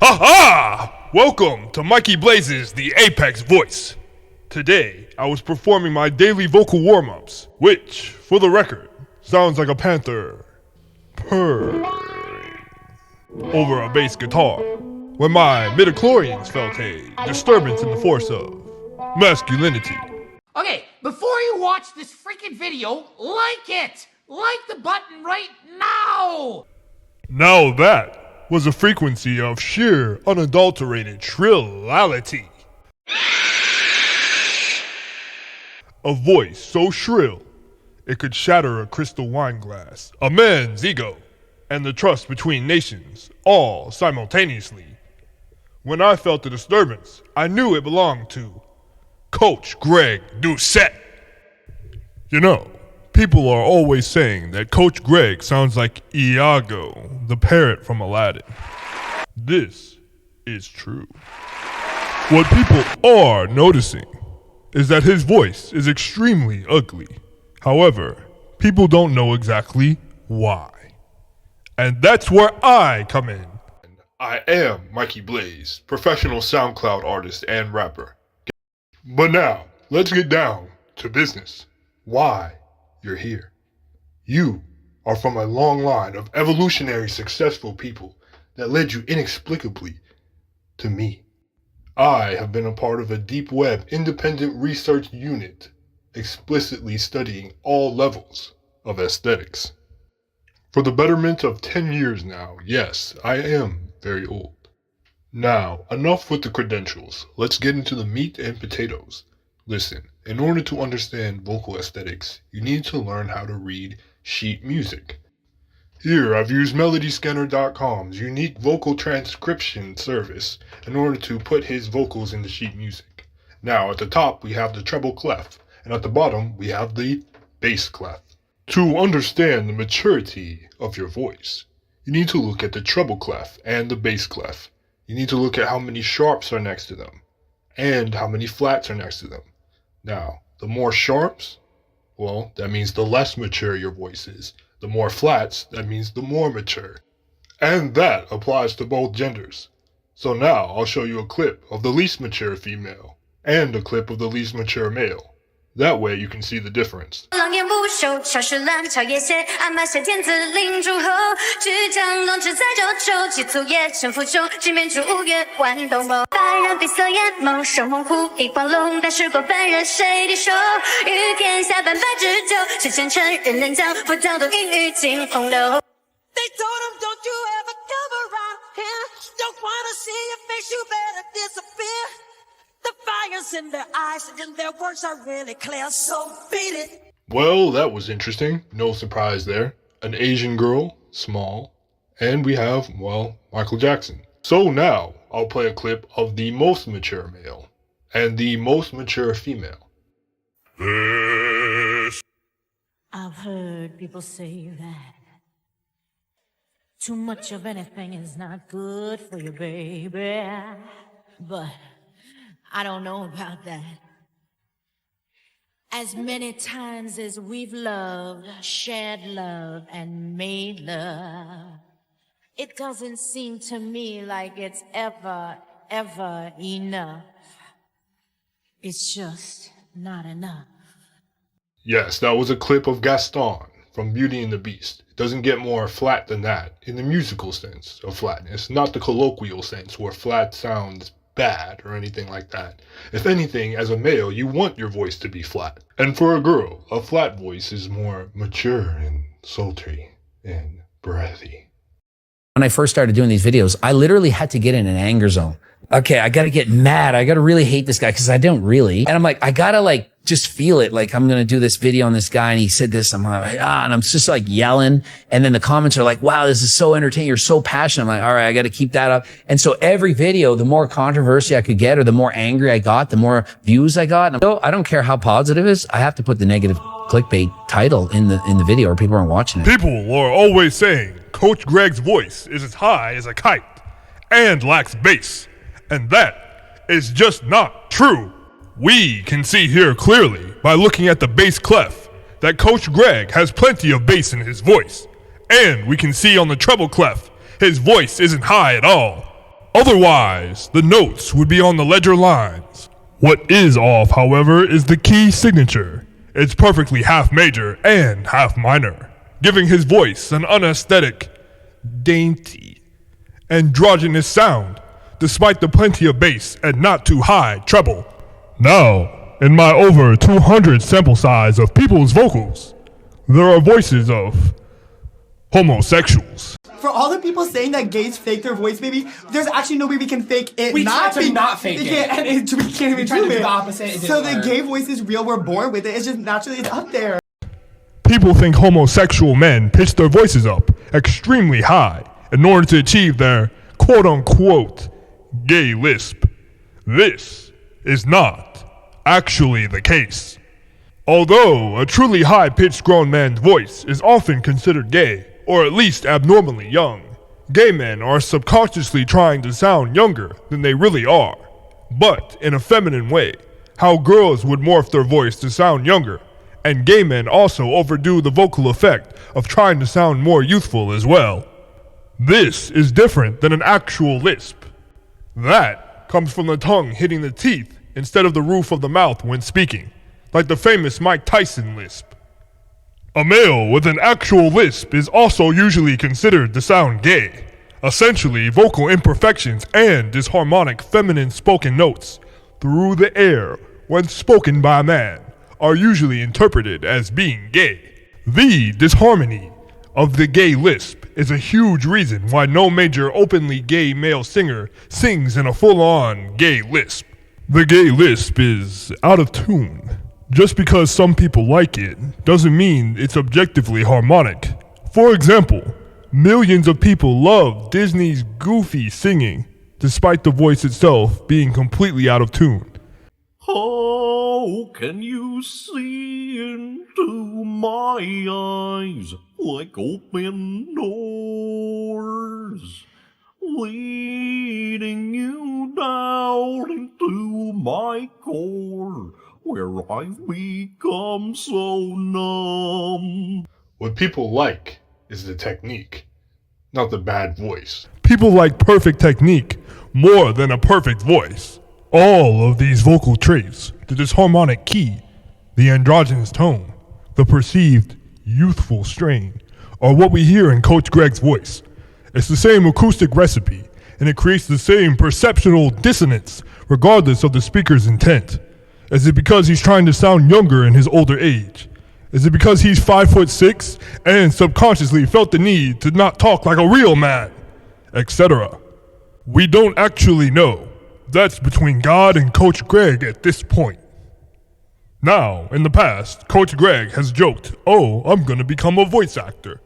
Ha! Welcome to Mikey Blaze's The Apex Voice. Today, I was performing my daily vocal warm-ups, which, for the record, sounds like a panther purring over a bass guitar, when my midichlorians felt a disturbance in the force of masculinity. Okay, before you watch this freaking video, like it! Like the button right now! Now that was a frequency of sheer, unadulterated shrillality. A voice so shrill, it could shatter a crystal wine glass, a man's ego, and the trust between nations, all simultaneously. When I felt the disturbance, I knew it belonged to Coach Greg Doucette. You know, people are always saying that Coach Greg sounds like Iago, the parrot from Aladdin. This is true. What people are noticing is that his voice is extremely ugly. However, people don't know exactly why. And that's where I come in. I am Mikey Blaze, professional SoundCloud artist and rapper. But now, let's get down to business. Why you're here. You are from a long line of evolutionary successful people that led you inexplicably to me. I have been a part of a deep web independent research unit explicitly studying all levels of aesthetics. For the betterment of 10 years now, yes, I am very old. Now, enough with the credentials. Let's get into the meat and potatoes. Listen, in order to understand vocal aesthetics, you need to learn how to read sheet music. Here, I've used melodyscanner.com's unique vocal transcription service in order to put his vocals into sheet music. Now, at the top, we have the treble clef, and at the bottom, we have the bass clef. To understand the maturity of your voice, you need to look at the treble clef and the bass clef. You need to look at how many sharps are next to them, and how many flats are next to them. Now, the more sharps, well, that means the less mature your voice is. The more flats, that means the more mature. And that applies to both genders. So now I'll show you a clip of the least mature female, and a clip of the least mature male. That way you can see the difference. They told him, don't you ever come around here. Don't wanna see your face, you better disappear. The fire's in their eyes and their words are really clear, so beat it. Well, that was interesting. No surprise there. An Asian girl, small, and we have, well, Michael Jackson. So now, I'll play a clip of the most mature male and the most mature female. I've heard people say that too much of anything is not good for you, baby. But I don't know about that. As many times as we've loved, shared love, and made love, it doesn't seem to me like it's ever enough. It's just not enough. Yes, that was a clip of Gaston from Beauty and the Beast. It doesn't get more flat than that in the musical sense of flatness, not the colloquial sense where flat sounds bad or anything like that. If anything, as a male, you want your voice to be flat. And for a girl, a flat voice is more mature and sultry and breathy. When I first started doing these videos, I literally had to get in an anger zone. Okay, I gotta get mad. I gotta really hate this guy because I don't really. And I'm like, I gotta just feel it. Like, I'm gonna do this video on this guy and he said this. I'm like, and I'm just yelling. And then the comments are like, wow, this is so entertaining. You're so passionate. I'm like, all right, I gotta keep that up. And so every video, the more controversy I could get or the more angry I got, the more views I got. And I don't care how positive it is. I have to put the negative clickbait title in the video or people aren't watching it. People are always saying Coach Greg's voice is as high as a kite and lacks bass. And that is just not true. We can see here clearly by looking at the bass clef that Coach Greg has plenty of bass in his voice. And we can see on the treble clef, his voice isn't high at all. Otherwise, the notes would be on the ledger lines. What is off, however, is the key signature. It's perfectly half major and half minor, giving his voice an unaesthetic, dainty, androgynous sound, despite the plenty of bass and not too high treble. Now, in my over 200 sample size of people's vocals, there are voices of homosexuals. For all the people saying that gays fake their voice, baby, there's actually no way we can fake it. We try to not fake it. And we can't even do the it. opposite. So the gay voice is real. We're born with it. It's just naturally it's up there. People think homosexual men pitch their voices up extremely high in order to achieve their quote-unquote gay lisp. This is not actually the case. Although a truly high-pitched grown man's voice is often considered gay, or at least abnormally young, gay men are subconsciously trying to sound younger than they really are, but in a feminine way, how girls would morph their voice to sound younger, and gay men also overdo the vocal effect of trying to sound more youthful as well. This is different than an actual lisp. That comes from the tongue hitting the teeth instead of the roof of the mouth when speaking, like the famous Mike Tyson lisp. A male with an actual lisp is also usually considered to sound gay. Essentially, vocal imperfections and disharmonic feminine spoken notes through the air when spoken by a man are usually interpreted as being gay. The disharmony of the gay lisp is a huge reason why no major openly gay male singer sings in a full-on gay lisp. The gay lisp is out of tune. Just because some people like it doesn't mean it's objectively harmonic. For example, millions of people love Disney's Goofy singing, despite the voice itself being completely out of tune. How can you see into my eyes like open doors, leading you down into my core, where I've become so numb? What people like is the technique, not the bad voice. People like perfect technique more than a perfect voice. All of these vocal traits, the disharmonic key, the androgynous tone, the perceived youthful strain, are what we hear in Coach Greg's voice. It's the same acoustic recipe, and it creates the same perceptual dissonance regardless of the speaker's intent. Is it because he's trying to sound younger in his older age? Is it because he's 5'6" and subconsciously felt the need to not talk like a real man? Etc. We don't actually know. That's between God and Coach Greg at this point. Now, in the past, Coach Greg has joked, "Oh, I'm gonna become a voice actor."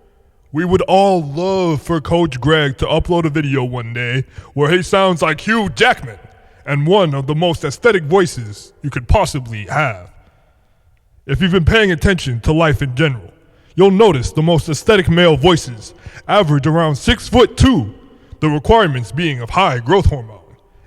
We would all love for Coach Greg to upload a video one day where he sounds like Hugh Jackman, and one of the most aesthetic voices you could possibly have. If you've been paying attention to life in general, you'll notice the most aesthetic male voices average around 6'2", the requirements being of high growth hormone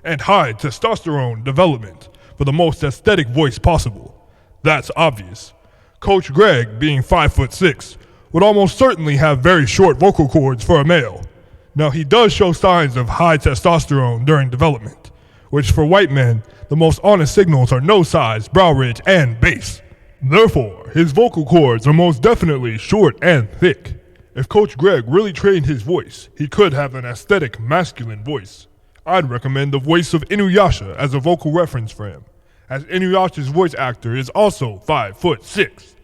and high testosterone development for the most aesthetic voice possible. That's obvious. Coach Greg, being 5'6", would almost certainly have very short vocal cords for a male. Now, he does show signs of high testosterone during development, which for white men, the most honest signals are nose size, brow ridge, and bass. Therefore, his vocal cords are most definitely short and thick. If Coach Greg really trained his voice, he could have an aesthetic masculine voice. I'd recommend the voice of Inuyasha as a vocal reference for him, as Inuyasha's voice actor is also 5'6",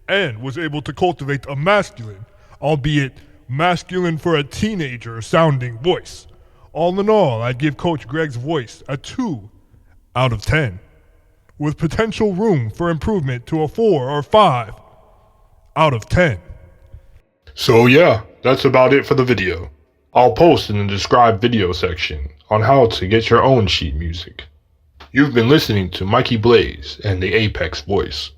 and was able to cultivate a masculine, albeit masculine for a teenager sounding voice. All in all, I'd give Coach Greg's voice a 2 out of 10, with potential room for improvement to a 4 or 5 out of 10. So yeah, that's about it for the video. I'll post in the described video section on how to get your own sheet music. You've been listening to Mikey Blaze and the Apex Voice.